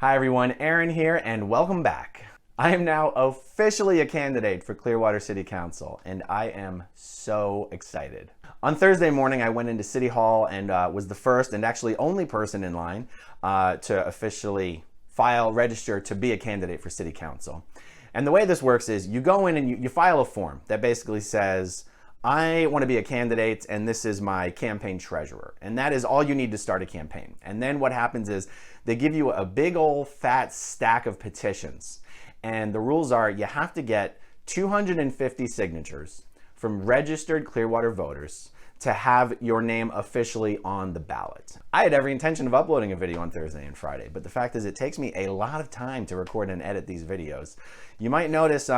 Hi everyone, Aaron here, and welcome back. I am now officially a candidate for Clearwater City Council, and I am so excited. On Thursday morning, I went into City Hall and was the first and actually only person in line to officially register to be a candidate for City Council. And the way this works is you go in and you file a form that basically says, I want to be a candidate and this is my campaign treasurer. And that is all you need to start a campaign. And then what happens is they give you a big old fat stack of petitions. And the rules are you have to get 250 signatures from registered Clearwater voters to have your name officially on the ballot. I had every intention of uploading a video on Thursday and Friday, but the fact is it takes me a lot of time to record and edit these videos. You might notice,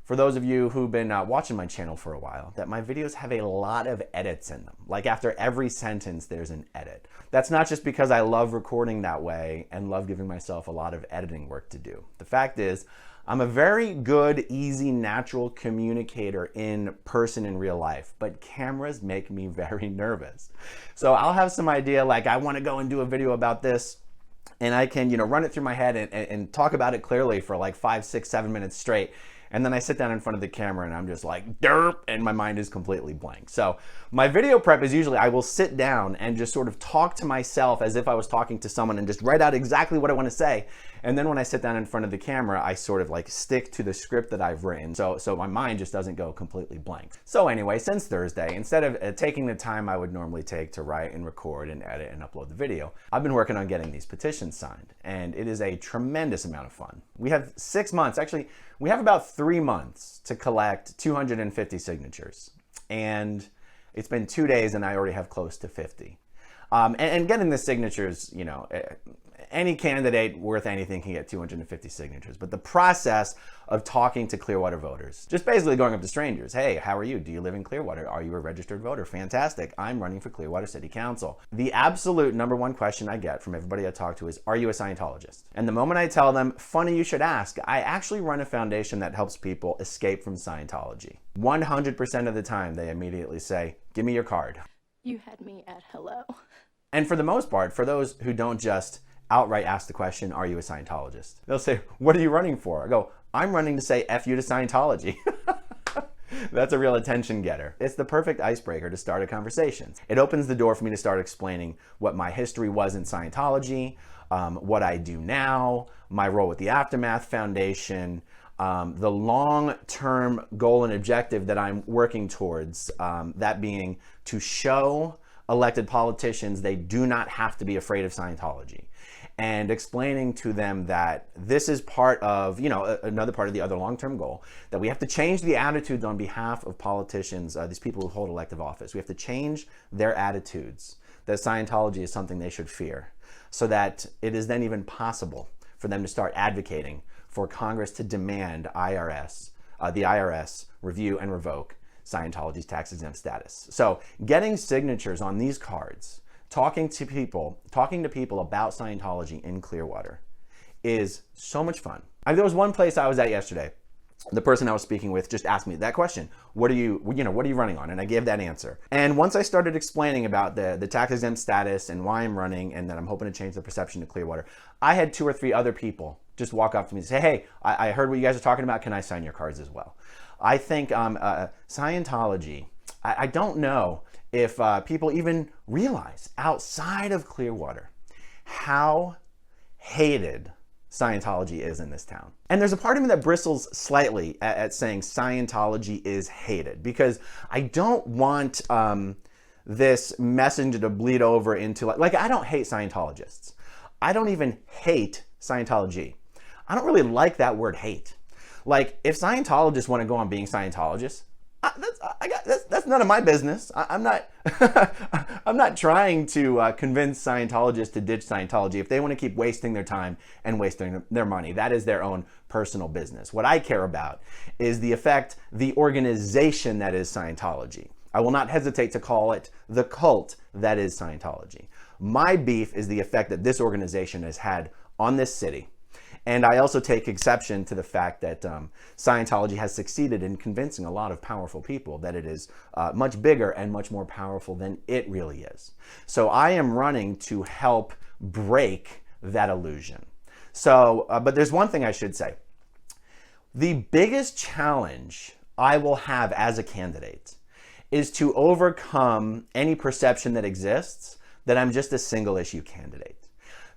for those of you who've been watching my channel for a while, that my videos have a lot of edits in them. Like after every sentence, there's an edit. That's not just because I love recording that way and love giving myself a lot of editing work to do. The fact is, I'm a very good, easy, natural communicator in person in real life, but cameras make me very nervous. So I'll have some idea like I want to go and do a video about this, and I can, run it through my head and talk about it clearly for like 5, 6, 7 minutes straight. And then I sit down in front of the camera and I'm just like, derp, and my mind is completely blank. So my video prep is usually I will sit down and just sort of talk to myself as if I was talking to someone and just write out exactly what I want to say. And then when I sit down in front of the camera, I sort of like stick to the script that I've written. So my mind just doesn't go completely blank. So anyway, since Thursday, instead of taking the time I would normally take to write and record and edit and upload the video, I've been working on getting these petitions signed. And it is a tremendous amount of fun. We have 6 months, actually, we have about 3 months to collect 250 signatures. And it's been 2 days and I already have close to 50. And getting the signatures, any candidate worth anything can get 250 signatures. But the process of talking to Clearwater voters, just basically going up to strangers, hey, how are you? Do you live in Clearwater? Are you a registered voter? Fantastic. I'm running for Clearwater City Council. The absolute number one question I get from everybody I talk to is, are you a Scientologist? And the moment I tell them, funny you should ask, I actually run a foundation that helps people escape from Scientology. 100% of the time, they immediately say, give me your card. You had me at hello. And for the most part, for those who don't just outright ask the question, are you a Scientologist? They'll say, what are you running for? I go, I'm running to say F you to Scientology. That's a real attention getter. It's the perfect icebreaker to start a conversation. It opens the door for me to start explaining what my history was in Scientology, what I do now, my role with the Aftermath Foundation, the long-term goal and objective that I'm working towards, that being to show elected politicians they do not have to be afraid of Scientology, and explaining to them that this is part of, another part of the other long-term goal, that we have to change the attitudes on behalf of politicians, these people who hold elective office. We have to change their attitudes, that Scientology is something they should fear, so that it is then even possible for them to start advocating for Congress to demand the IRS review and revoke Scientology's tax-exempt status. So getting signatures on these cards, talking to people about Scientology in Clearwater is so much fun. There was one place I was at yesterday. The person I was speaking with just asked me that question. What are you running on? And I gave that answer. And once I started explaining about the tax-exempt status and why I'm running and that I'm hoping to change the perception to Clearwater, I had 2 or 3 other people just walk up to me and say, hey, I heard what you guys are talking about. Can I sign your cards as well? I think Scientology, I don't know if people even realize outside of Clearwater how hated Scientology is in this town. And there's a part of me that bristles slightly at saying Scientology is hated, because I don't want this message to bleed over into like I don't hate Scientologists. I don't even hate Scientology. I don't really like that word hate. Like, if Scientologists want to go on being Scientologists, that's none of my business. I'm not I'm not trying to convince Scientologists to ditch Scientology. If they want to keep wasting their time and wasting their money, that is their own personal business. What I care about is the effect the organization that is Scientology. I will not hesitate to call it the cult that is Scientology. My beef is the effect that this organization has had on this city. And I also take exception to the fact that Scientology has succeeded in convincing a lot of powerful people that it is much bigger and much more powerful than it really is. So I am running to help break that illusion. So, but there's one thing I should say. The biggest challenge I will have as a candidate is to overcome any perception that exists that I'm just a single issue candidate.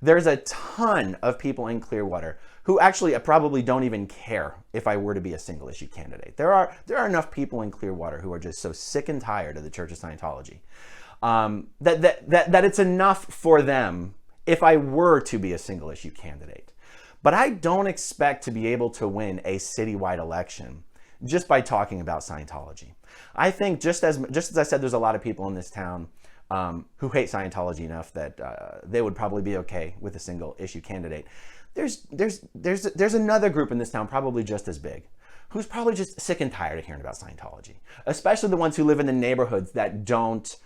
There's a ton of people in Clearwater who actually probably don't even care if I were to be a single issue candidate. There are enough people in Clearwater who are just so sick and tired of the Church of Scientology that it's enough for them if I were to be a single issue candidate. But I don't expect to be able to win a citywide election just by talking about Scientology. I think just as I said, there's a lot of people in this town who hate Scientology enough that they would probably be okay with a single issue candidate. There's another group in this town, probably just as big, who's probably just sick and tired of hearing about Scientology, especially the ones who live in the neighborhoods that don't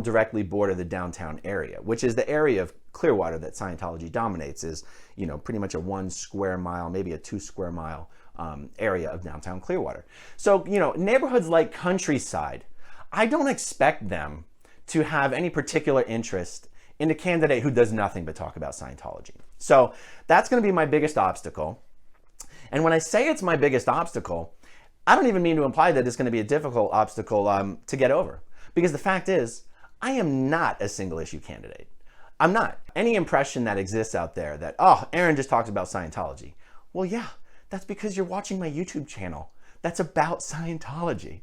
directly border the downtown area, which is the area of Clearwater that Scientology dominates. Is, you know, pretty much a 1 square mile, maybe a 2 square mile area of downtown Clearwater. So, you know, neighborhoods like Countryside, I don't expect them to have any particular interest in a candidate who does nothing but talk about Scientology. So that's going to be my biggest obstacle. And when I say it's my biggest obstacle, I don't even mean to imply that it's going to be a difficult obstacle to get over. Because the fact is, I am not a single issue candidate. I'm not. Any impression that exists out there that, oh, Aaron just talks about Scientology. Well, yeah, that's because you're watching my YouTube channel that's about Scientology.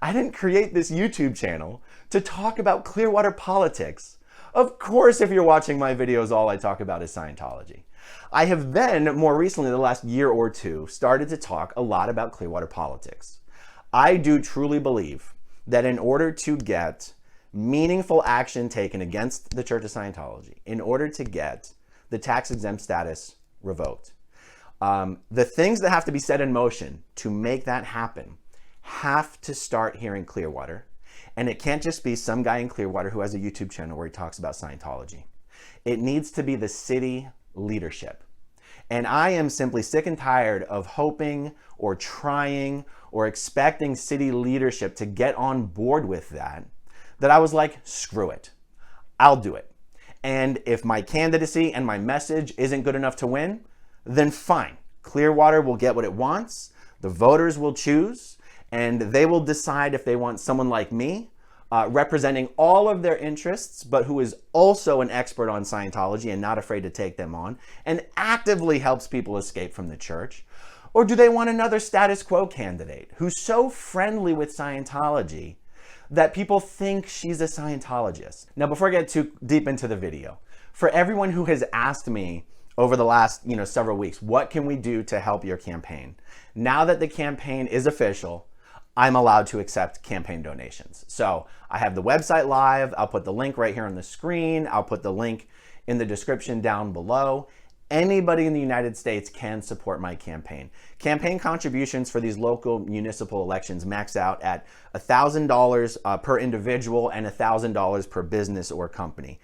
I didn't create this YouTube channel to talk about Clearwater politics. Of course, if you're watching my videos, all I talk about is Scientology. I have then, more recently, the last year or two, started to talk a lot about Clearwater politics. I do truly believe that in order to get meaningful action taken against the Church of Scientology, in order to get the tax exempt status revoked, the things that have to be set in motion to make that happen have to start here in Clearwater. And it can't just be some guy in Clearwater who has a YouTube channel where he talks about Scientology. It needs to be the city leadership. And I am simply sick and tired of hoping or trying or expecting city leadership to get on board with that I was like, screw it. I'll do it. And if my candidacy and my message isn't good enough to win, then fine. Clearwater will get what it wants. The voters will choose, and they will decide if they want someone like me representing all of their interests, but who is also an expert on Scientology and not afraid to take them on and actively helps people escape from the church. Or do they want another status quo candidate who's so friendly with Scientology that people think she's a Scientologist? Now, before I get too deep into the video, for everyone who has asked me over the last several weeks, what can we do to help your campaign? Now that the campaign is official, I'm allowed to accept campaign donations. So I have the website live. I'll put the link right here on the screen. I'll put the link in the description down below. Anybody in the United States can support my campaign. Campaign contributions for these local municipal elections max out at $1,000 per individual and $1,000 per business or company.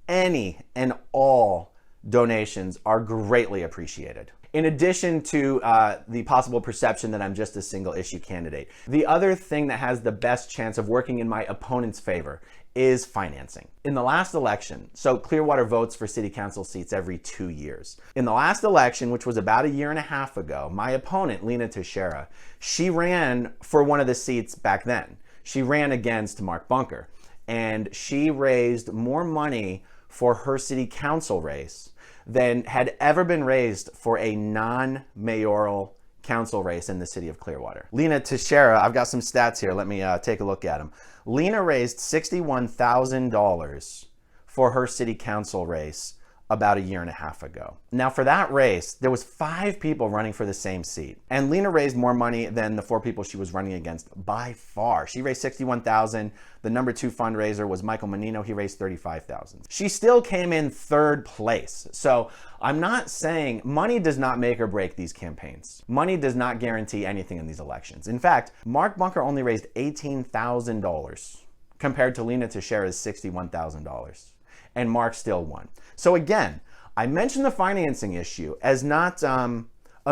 Any and all donations are greatly appreciated. In addition to the possible perception that I'm just a single issue candidate, the other thing that has the best chance of working in my opponent's favor is financing. In the last election, so Clearwater votes for city council seats every 2 years. In the last election, which was about 1.5 years ago, my opponent, Lina Teixeira, she ran for one of the seats back then. She ran against Mark Bunker, and she raised more money for her city council race than had ever been raised for a non-mayoral council race in the city of Clearwater. Lina Teixeira, I've got some stats here. Let me take a look at them. Lina raised $61,000 for her city council race about 1.5 years ago. Now for that race, there was 5 people running for the same seat. And Lina raised more money than the 4 people she was running against by far. She raised $61,000. The number 2 fundraiser was Michael Menino. He raised $35,000. She still came in 3rd place. So I'm not saying money does not make or break these campaigns. Money does not guarantee anything in these elections. In fact, Mark Bunker only raised $18,000 compared to Lina Teixeira's $61,000. And Mark still won. So again, I mentioned the financing issue as not a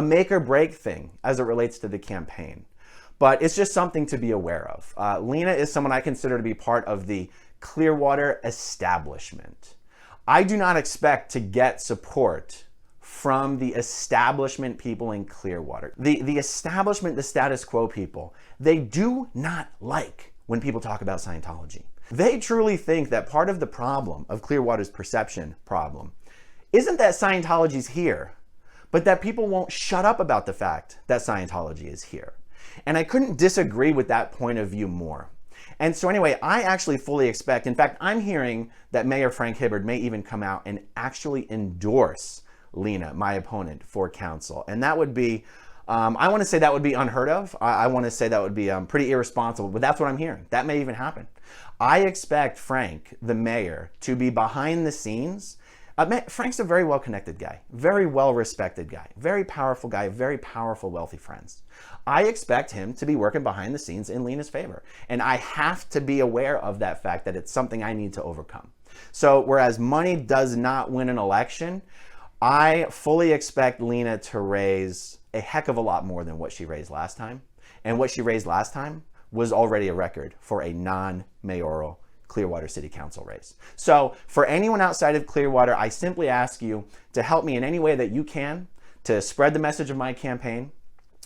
make or break thing as it relates to the campaign, but it's just something to be aware of. Lina is someone I consider to be part of the Clearwater establishment. I do not expect to get support from the establishment people in Clearwater. The establishment, the status quo people, they do not like when people talk about Scientology. They truly think that part of the problem of Clearwater's perception problem isn't that Scientology's here, but that people won't shut up about the fact that Scientology is here. And I couldn't disagree with that point of view more. And so anyway, I actually fully expect, in fact, I'm hearing that Mayor Frank Hibbard may even come out and actually endorse Lina, my opponent, for council. And that would be, I want to say that would be unheard of. I want to say that would be pretty irresponsible, but that's what I'm hearing. That may even happen. I expect Frank, the mayor, to be behind the scenes. Frank's a very well-connected guy, very well-respected guy, very powerful guy, very powerful, wealthy friends. I expect him to be working behind the scenes in Lina's favor. And I have to be aware of that fact that it's something I need to overcome. So whereas money does not win an election, I fully expect Lina to raise a heck of a lot more than what she raised last time. And what she raised last time was already a record for a non-mayoral Clearwater City Council race. So for anyone outside of Clearwater, I simply ask you to help me in any way that you can to spread the message of my campaign,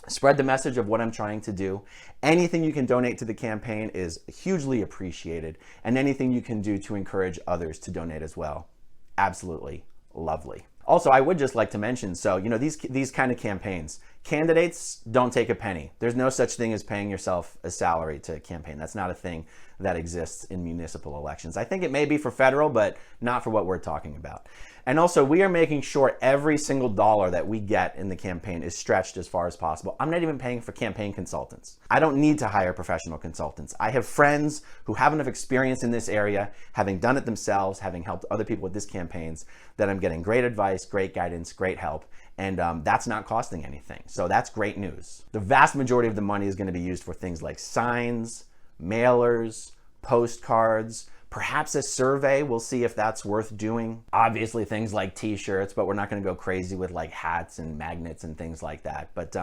spread the message of what I'm trying to do. Anything you can donate to the campaign is hugely appreciated, and anything you can do to encourage others to donate as well, absolutely lovely. Also, I would just like to mention, so, you know, these kind of campaigns, candidates don't take a penny. There's no such thing as paying yourself a salary to campaign. That's not a thing that exists in municipal elections. I think it may be for federal, but not for what we're talking about. And also, we are making sure every single dollar that we get in the campaign is stretched as far as possible. I'm not even paying for campaign consultants. I don't need to hire professional consultants. I have friends who have enough experience in this area, having done it themselves, having helped other people with these campaigns, that I'm getting great advice, great guidance, great help, and that's not costing anything. So that's great news. The vast majority of the money is going to be used for things like signs, mailers, postcards, perhaps a survey. We'll see if that's worth doing. Obviously things like t-shirts, but we're not going to go crazy with like hats and magnets and things like that. But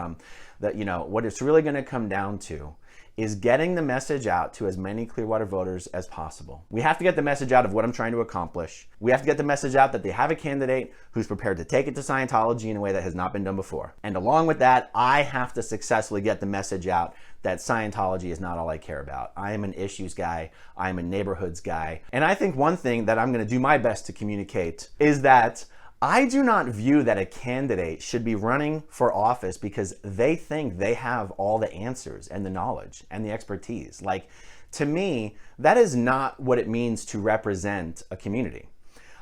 you know, what it's really going to come down to is getting the message out to as many Clearwater voters as possible. We have to get the message out of what I'm trying to accomplish. We have to get the message out that they have a candidate who's prepared to take it to Scientology in a way that has not been done before. And along with that, I have to successfully get the message out that Scientology is not all I care about. I am an issues guy. I am a neighborhoods guy. And I think one thing that I'm going to do my best to communicate is that I do not view that a candidate should be running for office because they think they have all the answers and the knowledge and the expertise. Like, to me, that is not what it means to represent a community.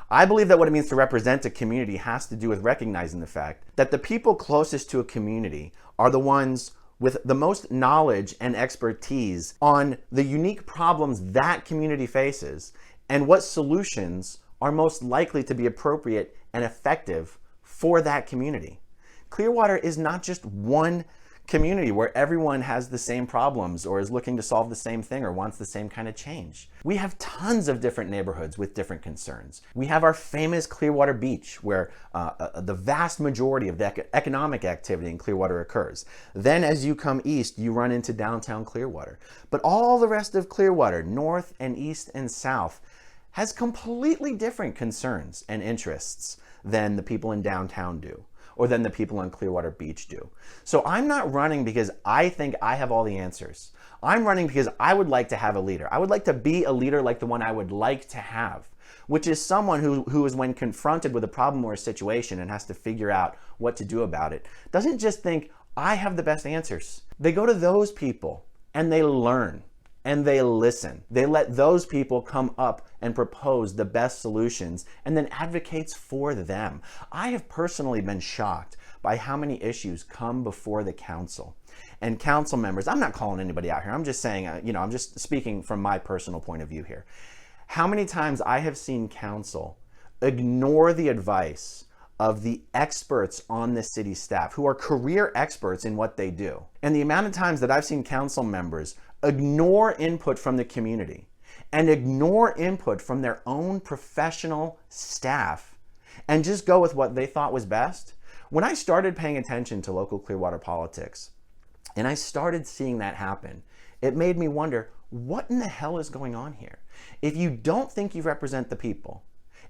I believe that what it means to represent a community has to do with recognizing the fact that the people closest to a community are the ones with the most knowledge and expertise on the unique problems that community faces and what solutions are most likely to be appropriate and effective for that community. Clearwater is not just one community where everyone has the same problems or is looking to solve the same thing or wants the same kind of change. We have tons of different neighborhoods with different concerns. We have our famous Clearwater Beach, where the vast majority of the economic activity in Clearwater occurs. Then as you come east, you run into downtown Clearwater. But all the rest of Clearwater, north and east and south, has completely different concerns and interests than the people in downtown do, or than the people on Clearwater Beach do. So I'm not running because I think I have all the answers. I'm running because I would like to have a leader. I would like to be a leader like the one I would like to have, which is someone who is, when confronted with a problem or a situation and has to figure out what to do about it, doesn't just think, I have the best answers. They go to those people and they learn. And they listen. They let those people come up and propose the best solutions and then advocates for them. I have personally been shocked by how many issues come before the council. And council members, I'm not calling anybody out here. I'm just saying, I'm just speaking from my personal point of view here. How many times I have seen council ignore the advice of the experts on the city staff who are career experts in what they do. And the amount of times that I've seen council members ignore input from the community and ignore input from their own professional staff and just go with what they thought was best. When I started paying attention to local Clearwater politics and I started seeing that happen, it made me wonder, what in the hell is going on here? If you don't think you represent the people,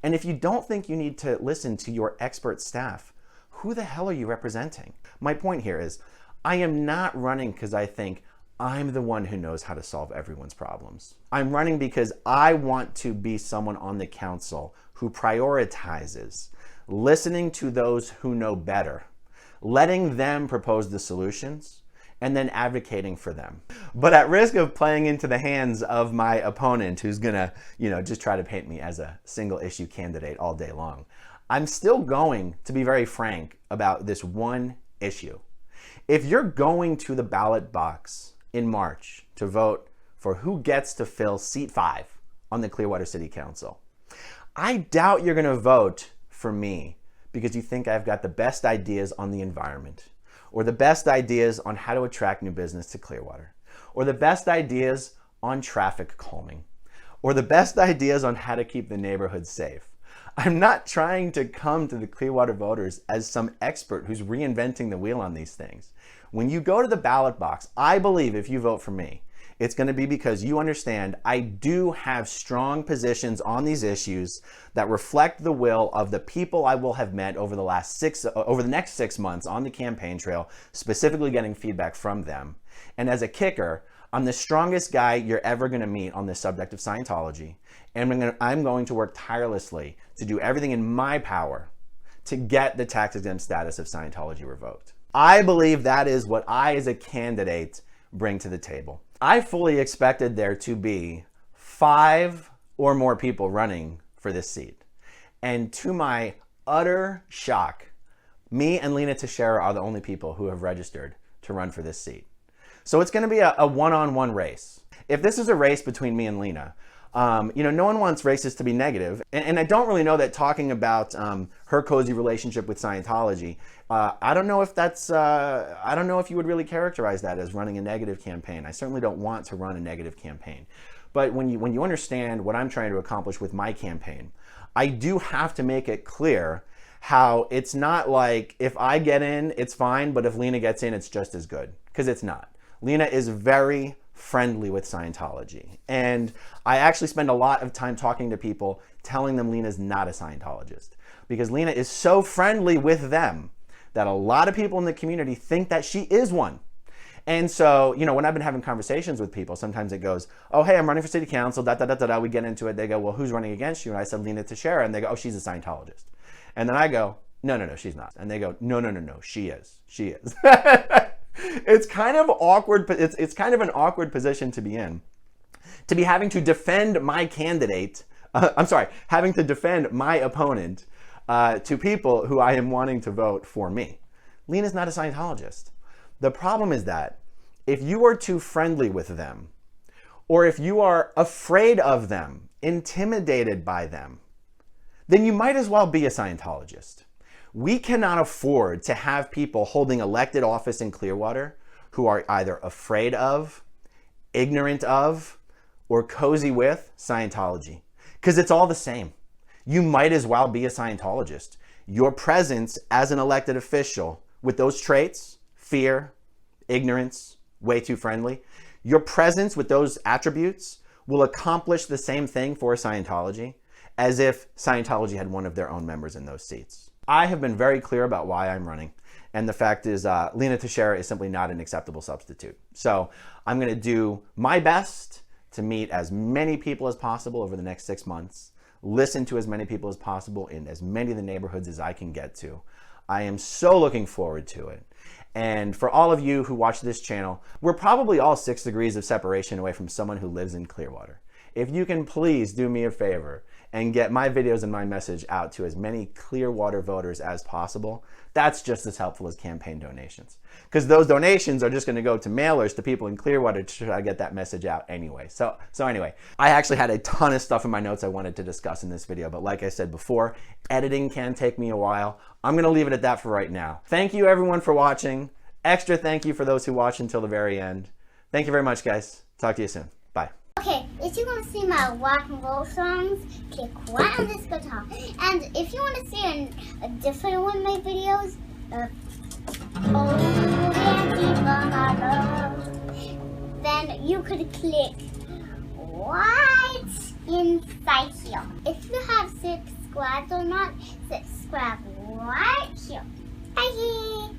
And if you don't think you need to listen to your expert staff, who the hell are you representing? My point here is, I am not running because I think I'm the one who knows how to solve everyone's problems. I'm running because I want to be someone on the council who prioritizes listening to those who know better, letting them propose the solutions, and then advocating for them. But at risk of playing into the hands of my opponent who's gonna, just try to paint me as a single issue candidate all day long, I'm still going to be very frank about this one issue. If you're going to the ballot box in March to vote for who gets to fill seat 5 on the Clearwater City Council, I doubt you're gonna vote for me because you think I've got the best ideas on the environment, or the best ideas on how to attract new business to Clearwater, or the best ideas on traffic calming, or the best ideas on how to keep the neighborhood safe. I'm not trying to come to the Clearwater voters as some expert who's reinventing the wheel on these things. When you go to the ballot box, I believe if you vote for me, it's going to be because you understand I do have strong positions on these issues that reflect the will of the people I will have met over the next 6 months on the campaign trail, specifically getting feedback from them. And as a kicker, I'm the strongest guy you're ever going to meet on the subject of Scientology. And I'm going to work tirelessly to do everything in my power to get the tax-exempt status of Scientology revoked. I believe that is what I, as a candidate, bring to the table. I fully expected there to be 5 or more people running for this seat. And to my utter shock, me and Lina Teixeira are the only people who have registered to run for this seat. So it's going to be a one-on-one race. If this is a race between me and Lina, no one wants races to be negative. And I don't really know that talking about her cozy relationship with Scientology, I don't know if you would really characterize that as running a negative campaign. I certainly don't want to run a negative campaign. But when you understand what I'm trying to accomplish with my campaign, I do have to make it clear how it's not like if I get in, it's fine, but if Lina gets in, it's just as good. Because it's not. Lina is very friendly with Scientology. And I actually spend a lot of time talking to people, telling them Lina's not a Scientologist. Because Lina is so friendly with them that a lot of people in the community think that she is one. And so, when I've been having conversations with people, sometimes it goes, oh, hey, I'm running for city council, we get into it. They go, well, who's running against you? And I said, Lina Teixeira. And they go, oh, she's a Scientologist. And then I go, no, she's not. And they go, no, she is. It's kind of awkward. It's kind of an awkward position to be in, to be having to defend my candidate. Having to defend my opponent to people who I am wanting to vote for me. Lina's not a Scientologist. The problem is that if you are too friendly with them, or if you are afraid of them, intimidated by them, then you might as well be a Scientologist. We cannot afford to have people holding elected office in Clearwater who are either afraid of, ignorant of, or cozy with Scientology. Because it's all the same. You might as well be a Scientologist. Your presence as an elected official with those traits, fear, ignorance, way too friendly, your presence with those attributes will accomplish the same thing for Scientology as if Scientology had one of their own members in those seats. I have been very clear about why I'm running. And the fact is, Lina Teixeira is simply not an acceptable substitute. So I'm going to do my best to meet as many people as possible over the next 6 months, listen to as many people as possible in as many of the neighborhoods as I can get to. I am so looking forward to it. And for all of you who watch this channel, we're probably all 6 degrees of separation away from someone who lives in Clearwater. If you can please do me a favor and get my videos and my message out to as many Clearwater voters as possible, that's just as helpful as campaign donations. Because those donations are just going to go to mailers to people in Clearwater to try to get that message out anyway. So anyway, I actually had a ton of stuff in my notes I wanted to discuss in this video, but like I said before, editing can take me a while. I'm going to leave it at that for right now. Thank you everyone for watching. Extra thank you for those who watch until the very end. Thank you very much, guys. Talk to you soon. Bye. Okay, if you want to see my rock and roll songs, click right on this guitar. And if you want to see a different one of my videos, then you could click right inside here. If you have 6 subscribed or not, subscribe right